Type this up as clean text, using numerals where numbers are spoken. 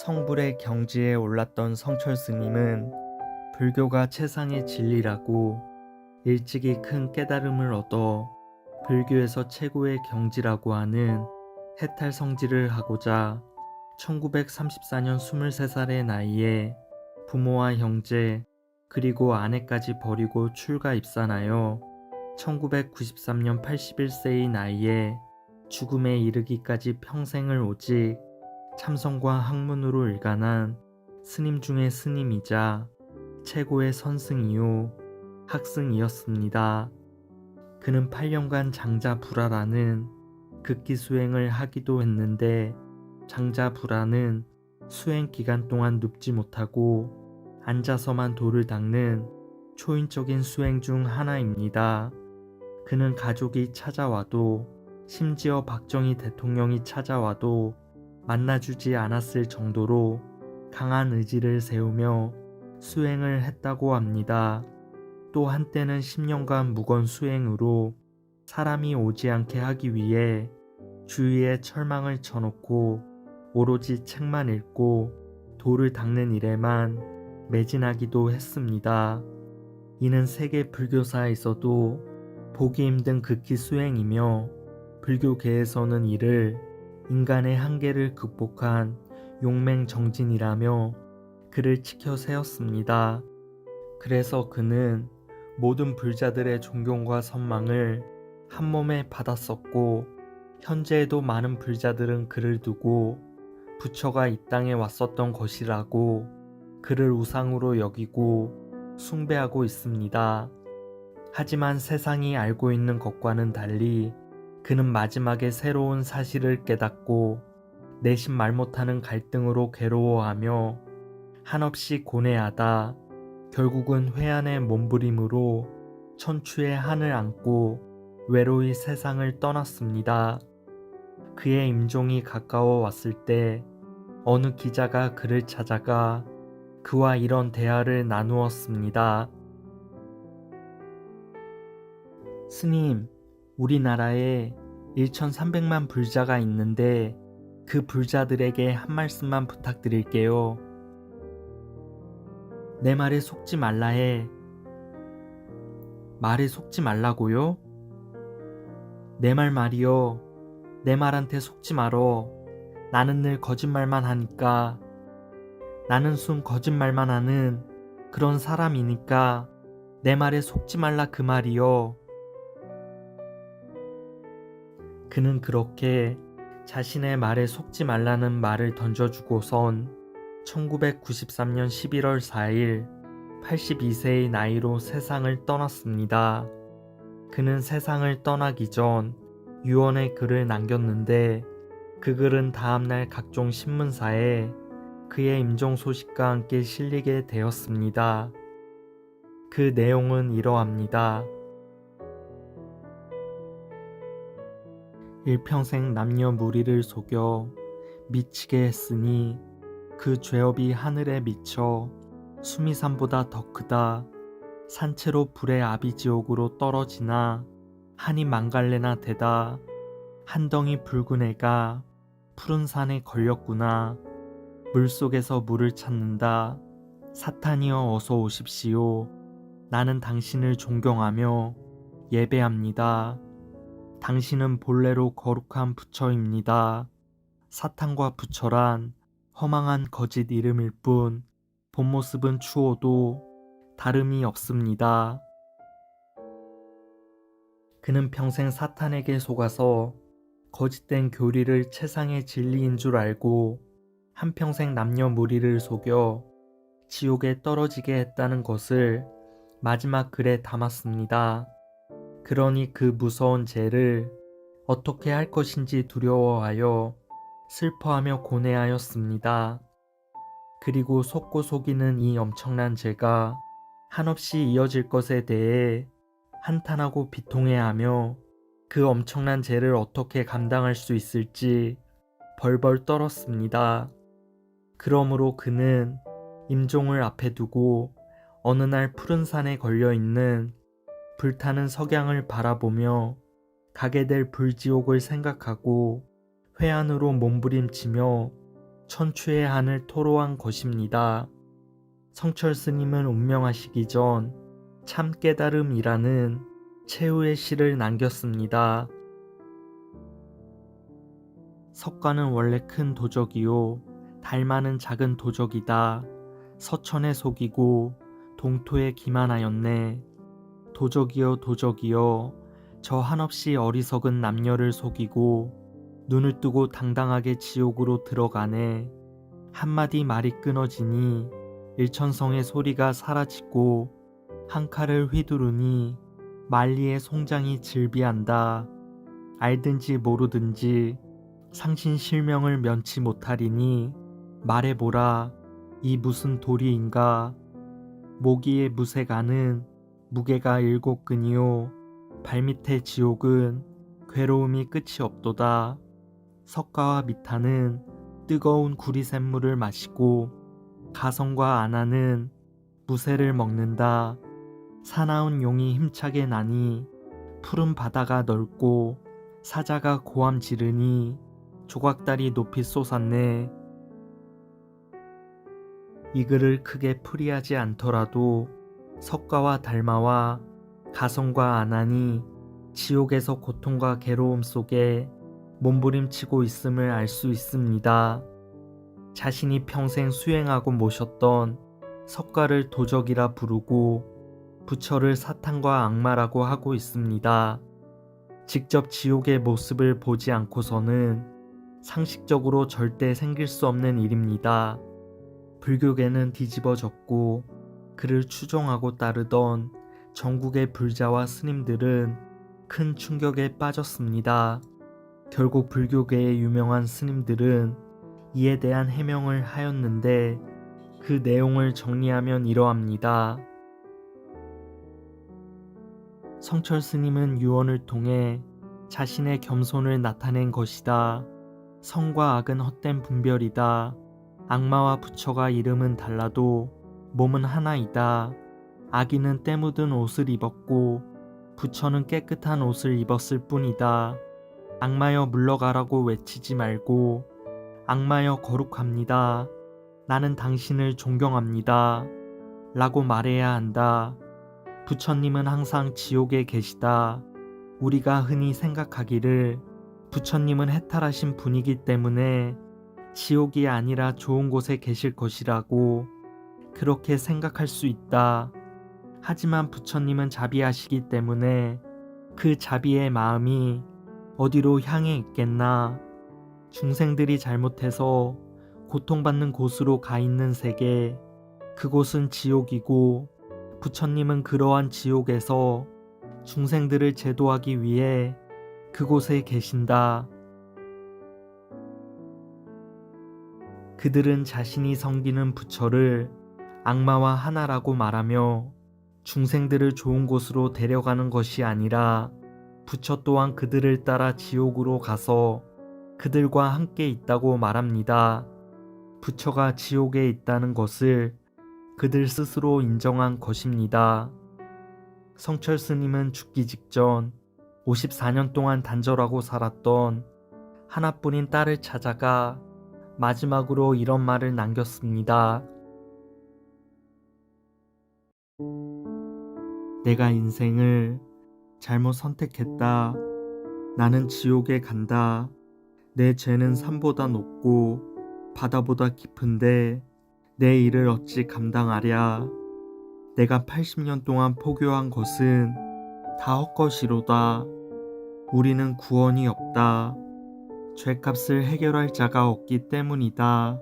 성불의 경지에 올랐던 성철 스님은 불교가 최상의 진리라고 일찍이 큰 깨달음을 얻어 불교에서 최고의 경지라고 하는 해탈 성지를 하고자 1934년 23살의 나이에 부모와 형제 그리고 아내까지 버리고 출가 입산하여 1993년 81세의 나이에 죽음에 이르기까지 평생을 오직 참선과 학문으로 일관한 스님 중의 스님이자 최고의 선승이요 학승이었습니다. 그는 8년간 장자불화라는 극기 수행을 하기도 했는데 장자불화는 수행 기간 동안 눕지 못하고 앉아서만 돌을 닦는 초인적인 수행 중 하나입니다. 그는 가족이 찾아와도 심지어 박정희 대통령이 찾아와도 만나주지 않았을 정도로 강한 의지를 세우며 수행을 했다고 합니다. 또 한때는 10년간 묵언 수행으로 사람이 오지 않게 하기 위해 주위에 철망을 쳐놓고 오로지 책만 읽고 돌을 닦는 일에만 매진하기도 했습니다. 이는 세계 불교사에서도 보기 힘든 극히 수행이며 불교계에서는 이를 인간의 한계를 극복한 용맹정진이라며 그를 치켜 세웠습니다. 그래서 그는 모든 불자들의 존경과 선망을 한몸에 받았었고 현재에도 많은 불자들은 그를 두고 부처가 이 땅에 왔었던 것이라고 그를 우상으로 여기고 숭배하고 있습니다. 하지만 세상이 알고 있는 것과는 달리 그는 마지막에 새로운 사실을 깨닫고 내심 말 못하는 갈등으로 괴로워하며 한없이 고뇌하다 결국은 회한의 몸부림으로 천추의 한을 안고 외로이 세상을 떠났습니다. 그의 임종이 가까워 왔을 때 어느 기자가 그를 찾아가 그와 이런 대화를 나누었습니다. 스님, 우리나라에 1300만 불자가 있는데 그 불자들에게 한 말씀만 부탁드릴게요. 내 말에 속지 말라 해. 말에 속지 말라고요? 내 말 말이요. 내 말한테 속지 말어. 나는 늘 거짓말만 하니까. 나는 순 거짓말만 하는 그런 사람이니까 내 말에 속지 말라 그 말이요. 그는 그렇게 자신의 말에 속지 말라는 말을 던져주고선 1993년 11월 4일 82세의 나이로 세상을 떠났습니다. 그는 세상을 떠나기 전 유언의 글을 남겼는데 그 글은 다음날 각종 신문사에 그의 임종 소식과 함께 실리게 되었습니다. 그 내용은 이러합니다. 일평생 남녀 무리를 속여 미치게 했으니 그 죄업이 하늘에 미쳐 수미산보다 더 크다. 산채로 불의 아비지옥으로 떨어지나 한이 망갈래나 되다. 한 덩이 붉은 애가 푸른 산에 걸렸구나. 물속에서 물을 찾는다. 사탄이여 어서 오십시오. 나는 당신을 존경하며 예배합니다. 당신은 본래로 거룩한 부처입니다. 사탄과 부처란 허망한 거짓 이름일 뿐 본 모습은 추호도 다름이 없습니다. 그는 평생 사탄에게 속아서 거짓된 교리를 최상의 진리인 줄 알고 한평생 남녀 무리를 속여 지옥에 떨어지게 했다는 것을 마지막 글에 담았습니다. 그러니 그 무서운 죄를 어떻게 할 것인지 두려워하여 슬퍼하며 고뇌하였습니다. 그리고 속고 속이는 이 엄청난 죄가 한없이 이어질 것에 대해 한탄하고 비통해하며 그 엄청난 죄를 어떻게 감당할 수 있을지 벌벌 떨었습니다. 그러므로 그는 임종을 앞에 두고 어느 날 푸른 산에 걸려있는 불타는 석양을 바라보며 가게 될 불지옥을 생각하고 회한으로 몸부림치며 천추의 한을 토로한 것입니다. 성철 스님은 운명하시기 전 참 깨달음이라는 최후의 시를 남겼습니다. 석가는 원래 큰 도적이요 달마는 작은 도적이다. 서천에 속이고 동토에 기만하였네. 도적이여 도적이여 저 한없이 어리석은 남녀를 속이고 눈을 뜨고 당당하게 지옥으로 들어가네. 한마디 말이 끊어지니 일천성의 소리가 사라지고 한 칼을 휘두르니 만리의 송장이 질비한다. 알든지 모르든지 상신 실명을 면치 못하리니 말해보라 이 무슨 도리인가. 모기의 무쇠가는 무게가 7근이요 발밑의 지옥은 괴로움이 끝이 없도다. 석가와 미타는 뜨거운 구리샘물을 마시고 가성과 아나는 무쇠를 먹는다. 사나운 용이 힘차게 나니 푸른 바다가 넓고 사자가 고함 지르니 조각달이 높이 솟았네. 이 글을 크게 풀이하지 않더라도 석가와 달마와 가성과 아난이 지옥에서 고통과 괴로움 속에 몸부림치고 있음을 알 수 있습니다. 자신이 평생 수행하고 모셨던 석가를 도적이라 부르고 부처를 사탄과 악마라고 하고 있습니다. 직접 지옥의 모습을 보지 않고서는 상식적으로 절대 생길 수 없는 일입니다. 불교계는 뒤집어졌고 그를 추종하고 따르던 전국의 불자와 스님들은 큰 충격에 빠졌습니다. 결국 불교계의 유명한 스님들은 이에 대한 해명을 하였는데 그 내용을 정리하면 이러합니다. 성철 스님은 유언을 통해 자신의 겸손을 나타낸 것이다. 성과 악은 헛된 분별이다. 악마와 부처가 이름은 달라도 몸은 하나이다. 악인은 때 묻은 옷을 입었고 부처는 깨끗한 옷을 입었을 뿐이다. 악마여 물러가라고 외치지 말고 악마여 거룩합니다. 나는 당신을 존경합니다. 라고 말해야 한다. 부처님은 항상 지옥에 계시다. 우리가 흔히 생각하기를 부처님은 해탈하신 분이기 때문에 지옥이 아니라 좋은 곳에 계실 것이라고 그렇게 생각할 수 있다. 하지만 부처님은 자비하시기 때문에 그 자비의 마음이 어디로 향해 있겠나. 중생들이 잘못해서 고통받는 곳으로 가 있는 세계, 그곳은 지옥이고 부처님은 그러한 지옥에서 중생들을 제도하기 위해 그곳에 계신다. 그들은 자신이 섬기는 부처를 악마와 하나라고 말하며 중생들을 좋은 곳으로 데려가는 것이 아니라 부처 또한 그들을 따라 지옥으로 가서 그들과 함께 있다고 말합니다. 부처가 지옥에 있다는 것을 그들 스스로 인정한 것입니다. 성철 스님은 죽기 직전 54년 동안 단절하고 살았던 하나뿐인 딸을 찾아가 마지막으로 이런 말을 남겼습니다. 내가 인생을 잘못 선택했다. 나는 지옥에 간다. 내 죄는 산보다 높고 바다보다 깊은데 내 일을 어찌 감당하랴. 내가 80년 동안 포교한 것은 다 헛것이로다. 우리는 구원이 없다. 죄값을 해결할 자가 없기 때문이다.